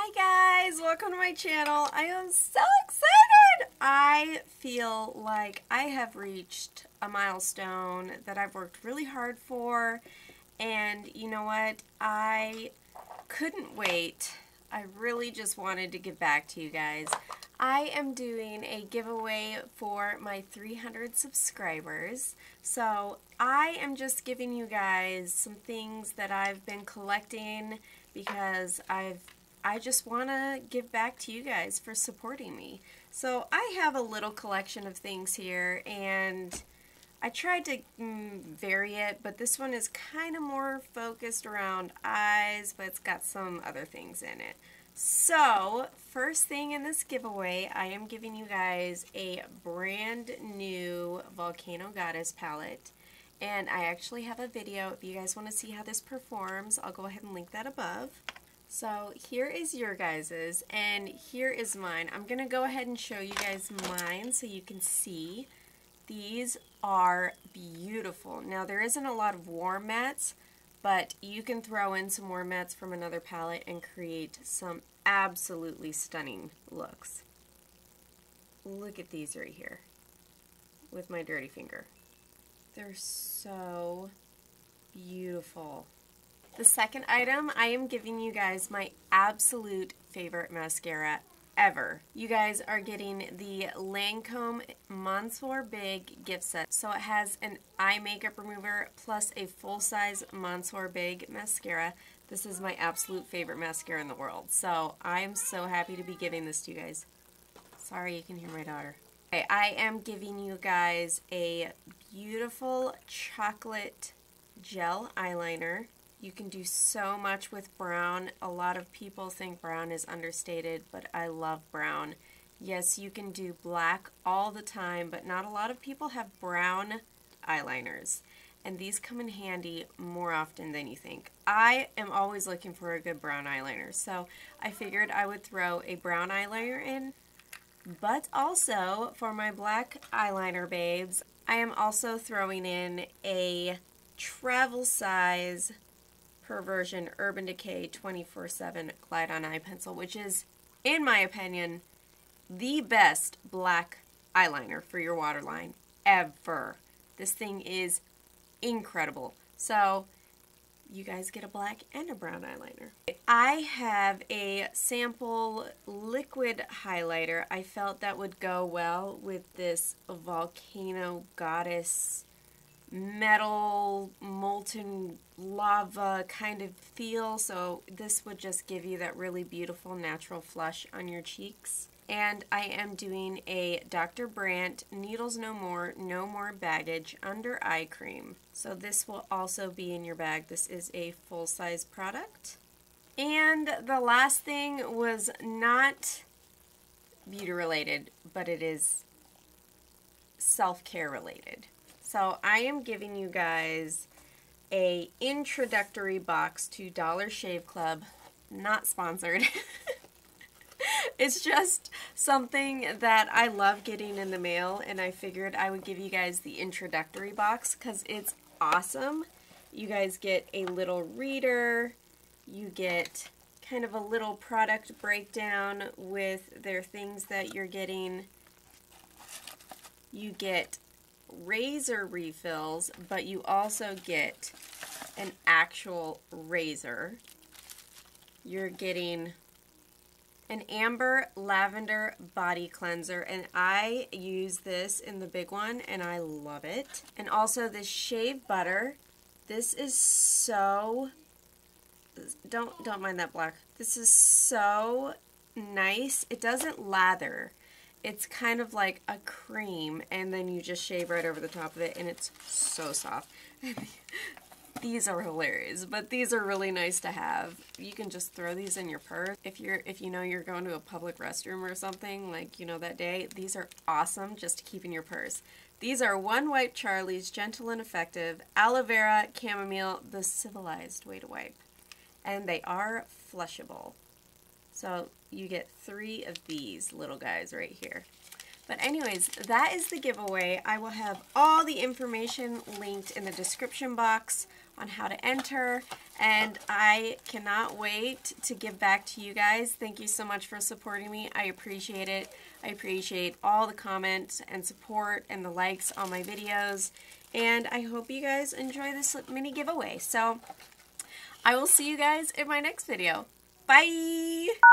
Hi guys, welcome to my channel. I am so excited! I feel like I have reached a milestone that I've worked really hard for, and you know what? I couldn't wait. I really just wanted to give back to you guys. I am doing a giveaway for my 300 subscribers. So I am just giving you guys some things that I've been collecting because I just want to give back to you guys for supporting me. So I have a little collection of things here, and I tried to vary it, but this one is kind of more focused around eyes, but it's got some other things in it. So, first thing in this giveaway, I am giving you guys a brand new Volcano Goddess palette. And I actually have a video. If you guys want to see how this performs, I'll go ahead and link that above. So here is your guys's, and here is mine. I'm going to go ahead and show you guys mine so you can see. These are beautiful. Now there isn't a lot of warm mattes, but you can throw in some warm mattes from another palette and create some absolutely stunning looks. Look at these right here with my dirty finger. They're so beautiful. The second item, I am giving you guys my absolute favorite mascara ever. You guys are getting the Lancome Monsieur Big gift set. So it has an eye makeup remover plus a full-size Monsieur Big mascara. This is my absolute favorite mascara in the world. So I am so happy to be giving this to you guys. Sorry, you can hear my daughter. Okay, I am giving you guys a beautiful chocolate gel eyeliner. You can do so much with brown. A lot of people think brown is understated, but I love brown. Yes, you can do black all the time, but not a lot of people have brown eyeliners. And these come in handy more often than you think. I am always looking for a good brown eyeliner, so I figured I would throw a brown eyeliner in. But also, for my black eyeliner babes, I am also throwing in a travel size Perversion Urban Decay 24/7 Glide On Eye Pencil, which is, in my opinion, the best black eyeliner for your waterline ever. This thing is incredible. So, you guys get a black and a brown eyeliner. I have a sample liquid highlighter. I felt that would go well with this Volcano Goddess metal, molten lava kind of feel, so this would just give you that really beautiful natural flush on your cheeks. And I am doing a Dr. Brandt Needles No More, No More Baggage Under Eye Cream. So this will also be in your bag. This is a full-size product. And the last thing was not beauty related, but it is self-care related. So I am giving you guys a introductory box to Dollar Shave Club. Not sponsored. It's just something that I love getting in the mail, and I figured I would give you guys the introductory box because it's awesome. You guys get a little reader. You get kind of a little product breakdown with their things that you're getting. You get razor refills, but you also get an actual razor. You're getting an amber lavender body cleanser, and I use this in the big one and I love it. And also this shave butter. This is so, don't mind that black. This is so nice. It doesn't lather. It's kind of like a cream, and then you just shave right over the top of it, and it's so soft. These are hilarious, but these are really nice to have. You can just throw these in your purse. If you know you're going to a public restroom or something, like, you know, that day, these are awesome just to keep in your purse. These are One Wipe Charlie's Gentle and Effective Aloe Vera Chamomile, the civilized way to wipe. And they are flushable. So you get 3 of these little guys right here. But anyways, that is the giveaway. I will have all the information linked in the description box. on how to enter, and I cannot wait to give back to you guys. Thank you so much for supporting me. I appreciate it. I appreciate all the comments and support and the likes on my videos, and I hope you guys enjoy this mini giveaway. So I will see you guys in my next video. Bye!